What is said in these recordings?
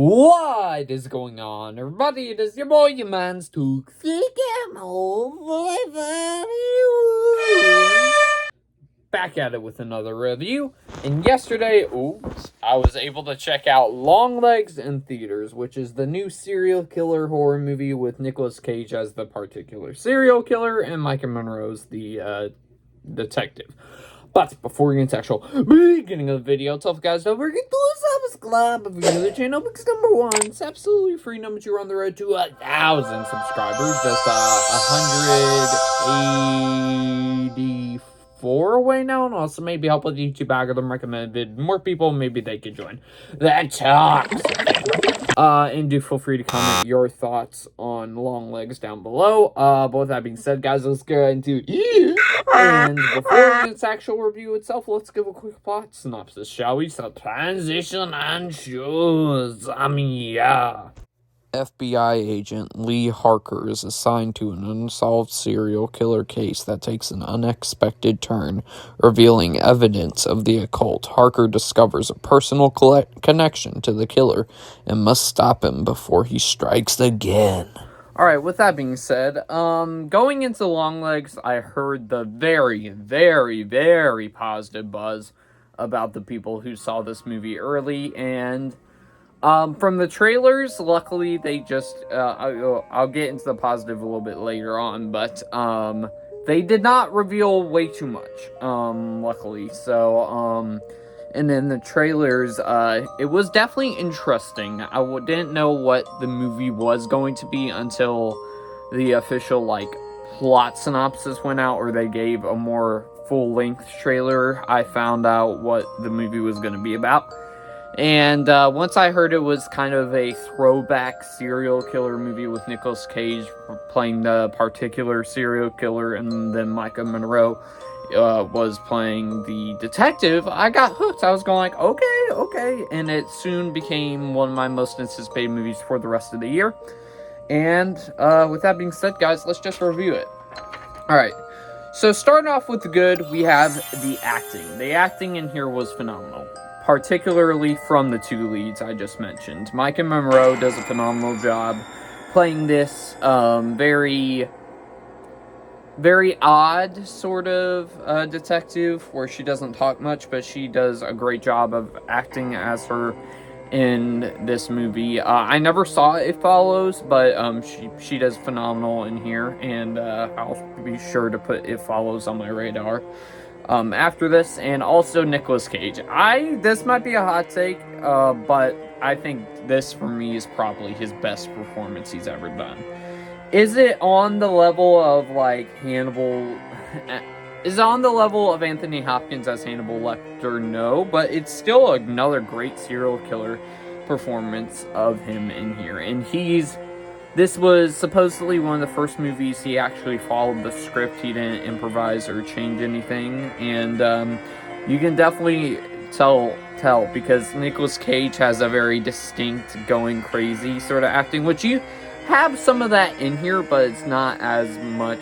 What is going on, everybody? It is your boy, your man's Took back at it with another review. And yesterday, I was able to check out Longlegs in theaters, which is the new serial killer horror movie with Nicolas Cage as the particular serial killer and Micah Monroe's the detective. But before we get into actual beginning of the video, tell the guys don't forget to subscribe if you're new to the channel, because number one, it's absolutely free. Number two, we're on the road to 1,000 subscribers, just 184 away now, and also maybe help with the YouTube algorithm recommended more people, maybe they could join that talks. And do feel free to comment your thoughts on Longlegs down below. But with that being said, guys, let's get into it. And before we get into actual review itself, let's give a quick plot synopsis, shall we? So, transition and shoes. Yeah. FBI agent Lee Harker is assigned to an unsolved serial killer case that takes an unexpected turn, revealing evidence of the occult. Harker discovers a personal connection to the killer and must stop him before he strikes again. Alright, with that being said, going into Longlegs, I heard the very, very, very positive buzz about the people who saw this movie early, and from the trailers, luckily, they just, I'll get into the positive a little bit later on, but, they did not reveal way too much, luckily, so, and then the trailers, it was definitely interesting. I didn't know what the movie was going to be until the official, plot synopsis went out, or they gave a more full-length trailer. I found out what the movie was going to be about. And once I heard it was kind of a throwback serial killer movie with Nicolas Cage playing the particular serial killer, and then Micah Monroe was playing the detective, I got hooked. I was going like, okay. And it soon became one of my most anticipated movies for the rest of the year. And with that being said, guys, let's just review it. Alright. So starting off with the good, we have the acting. The acting in here was phenomenal, particularly from the two leads I just mentioned. Micah Monroe does a phenomenal job playing this very odd sort of detective, where she doesn't talk much, but she does a great job of acting as her in this movie. I never saw It Follows, but she does phenomenal in here, and I'll be sure to put It Follows on my radar after this. And also Nicolas Cage. This might be a hot take, but I think this for me is probably his best performance he's ever done. Is it on the level of Hannibal? Is it on the level of Anthony Hopkins as Hannibal Lecter? No, but it's still another great serial killer performance of him in here. And this was supposedly one of the first movies he actually followed the script. He didn't improvise or change anything. And you can definitely tell because Nicolas Cage has a very distinct going crazy sort of acting, which you have some of that in here, but it's not as much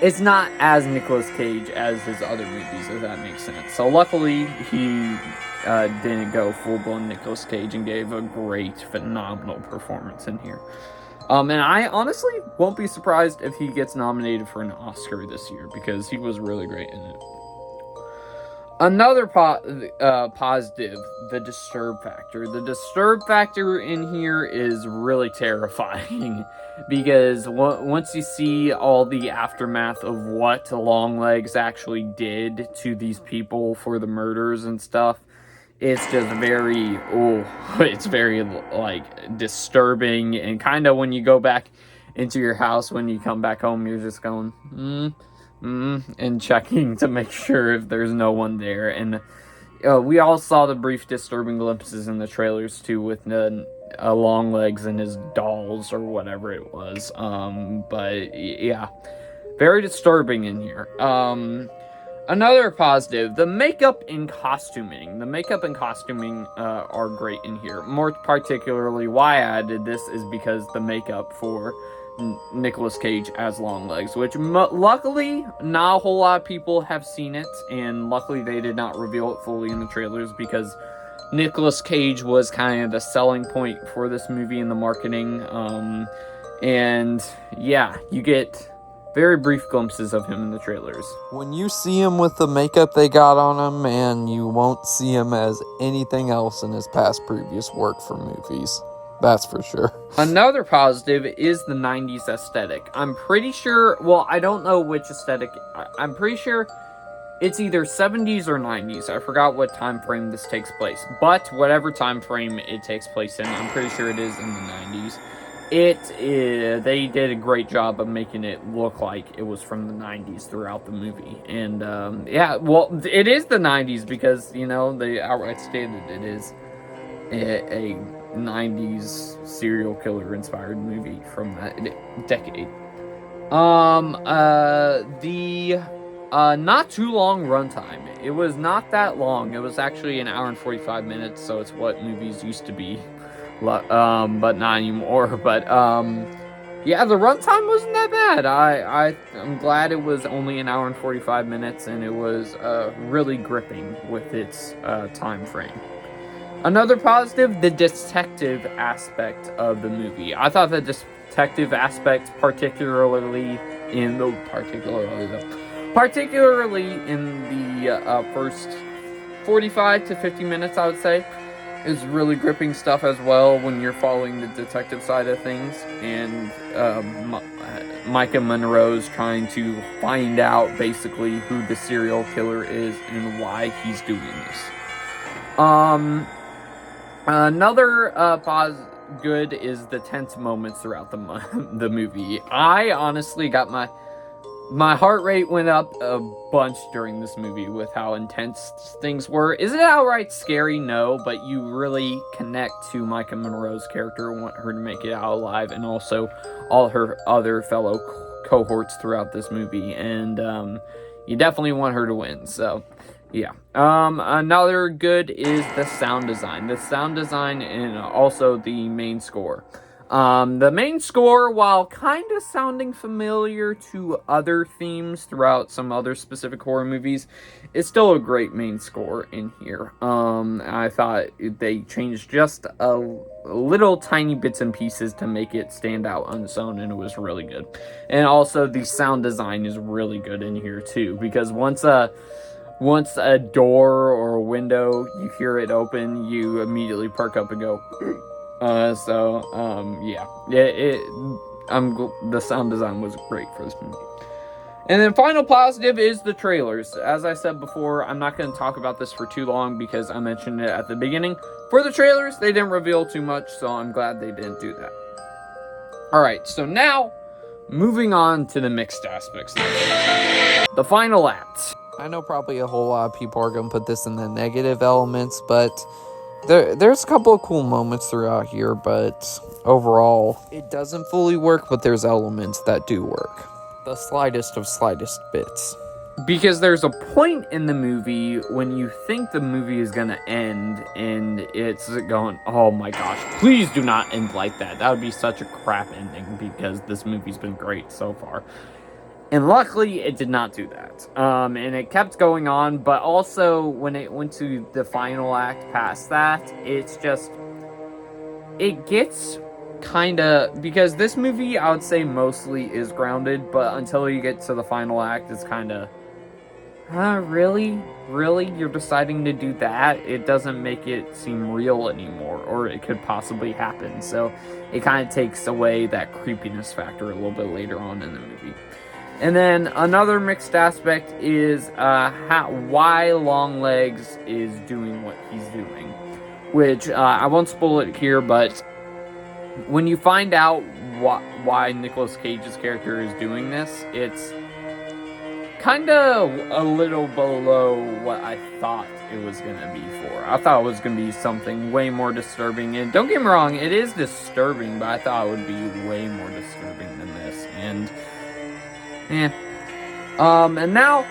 It's not as Nicolas Cage as his other movies, if that makes sense. So luckily, he didn't go full-blown Nicolas Cage and gave a great, phenomenal performance in here. And I honestly won't be surprised if he gets nominated for an Oscar this year, because he was really great in it. Another positive, the disturb factor. The disturb factor in here is really terrifying, because once you see all the aftermath of what Longlegs actually did to these people for the murders and stuff, it's just very, it's very, disturbing, and kind of when you go back into your house, when you come back home, you're just going, and checking to make sure if there's no one there. And we all saw the brief disturbing glimpses in the trailers too, with Longlegs and his dolls or whatever it was. But yeah, very disturbing in here. Another positive, the makeup and costuming. The makeup and costuming are great in here. More particularly, why I added this is because the makeup for Nicolas Cage as Longlegs, which luckily not a whole lot of people have seen it, and luckily they did not reveal it fully in the trailers, because Nicolas Cage was kind of the selling point for this movie in the marketing. And yeah, you get very brief glimpses of him in the trailers. When you see him with the makeup they got on him, man, you won't see him as anything else in his past previous work for movies. That's for sure. Another positive is the 90s aesthetic. I'm pretty sure, well, I don't know which aesthetic. I'm pretty sure it's either 70s or 90s. I forgot what time frame this takes place. But whatever time frame it takes place in, I'm pretty sure it is in the 90s. They did a great job of making it look like it was from the 90s throughout the movie. And, yeah, well, it is the 90s because, you know, they outright stated it is a 90s serial killer inspired movie from that decade. Not too long runtime. It was not that long. It was actually an hour and 45 minutes, so it's what movies used to be. But not anymore. But yeah, the runtime wasn't that bad. I'm glad it was only an hour and 45 minutes, and it was really gripping with its time frame. Another positive, the detective aspect of the movie. I thought the detective aspect, particularly in the first 45 to 50 minutes, I would say, is really gripping stuff as well when you're following the detective side of things, and Micah Monroe's trying to find out basically who the serial killer is and why he's doing this. Another good is the tense moments throughout the movie. I honestly got my heart rate went up a bunch during this movie with how intense things were. Is it outright scary? No, but you really connect to Micah Monroe's character, want her to make it out alive, and also all her other fellow cohorts throughout this movie, and you definitely want her to win, so yeah. Another good is the sound design. And also the main score. The main score, while kind of sounding familiar to other themes throughout some other specific horror movies, is still a great main score in here. I thought they changed just a little tiny bits and pieces to make it stand out on its own, and it was really good. And also the sound design is really good in here too, because once a door or a window, you hear it open, you immediately perk up and go. Yeah. The sound design was great for this movie. And then final positive is the trailers. As I said before, I'm not going to talk about this for too long because I mentioned it at the beginning. For the trailers, they didn't reveal too much, so I'm glad they didn't do that. Alright, so now, moving on to the mixed aspects of the final act. I know probably a whole lot of people are going to put this in the negative elements, but there's a couple of cool moments throughout here, but overall, it doesn't fully work, but there's elements that do work. The slightest of slightest bits. Because there's a point in the movie when you think the movie is gonna end, and it's going, oh my gosh, please do not end like that. That would be such a crap ending, because this movie's been great so far. And luckily, it did not do that. And it kept going on, but also, when it went to the final act past that, it's just, it gets kinda, because this movie, I would say, mostly is grounded, but until you get to the final act, it's kinda, really? Really? You're deciding to do that? It doesn't make it seem real anymore, or it could possibly happen, so it kind of takes away that creepiness factor a little bit later on in the movie. And then another mixed aspect is why Longlegs is doing what he's doing. Which, I won't spoil it here, but when you find out why Nicolas Cage's character is doing this, it's kind of a little below what I thought it was going to be for. I thought it was going to be something way more disturbing. And don't get me wrong, it is disturbing, but I thought it would be way more disturbing than this. And and now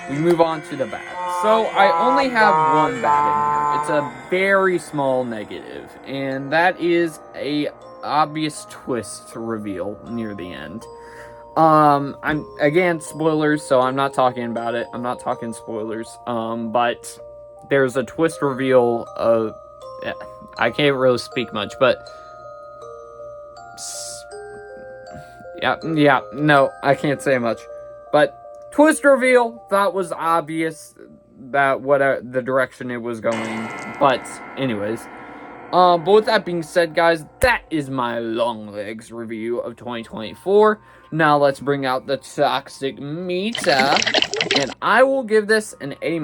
we move on to the bad. So I only have one bad in here. It's a very small negative, and that is a obvious twist reveal near the end. Again, spoilers, so I'm not talking about it. I'm not talking spoilers. But there's a twist reveal of... I can't really speak much, but... Yeah, no, I can't say much. But twist reveal, that was obvious that what the direction it was going. But anyways, but with that being said, guys, that is my Longlegs review of 2024. Now let's bring out the toxic meter, and I will give this an A-,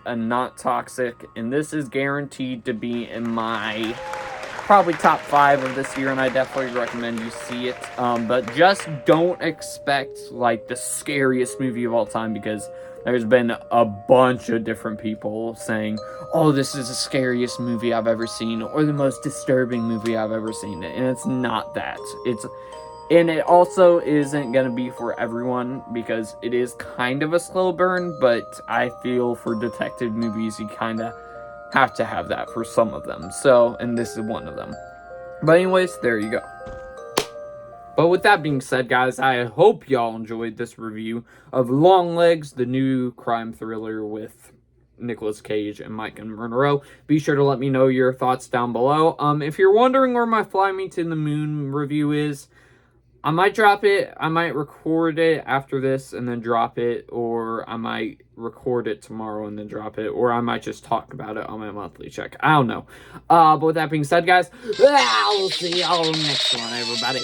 a not toxic, and this is guaranteed to be in my probably top 5 of this year, and I definitely recommend you see it. But just don't expect like the scariest movie of all time, because there's been a bunch of different people saying, oh, this is the scariest movie I've ever seen, or the most disturbing movie I've ever seen, and it's not that. And it also isn't going to be for everyone, because it is kind of a slow burn, but I feel for detective movies, you kind of have to have that for some of them. So, and this is one of them. But anyways, there you go. But with that being said, guys, I hope y'all enjoyed this review of Longlegs, the new crime thriller with Nicolas Cage and Mike and Monroe. Be sure to let me know your thoughts down below. If you're wondering where my Fly Me to the Moon review is, I might drop it, I might record it after this and then drop it, or I might record it tomorrow and then drop it, or I might just talk about it on my monthly check. I don't know. But with that being said, guys, I'll see y'all next one, everybody.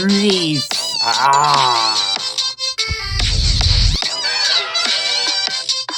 Peace.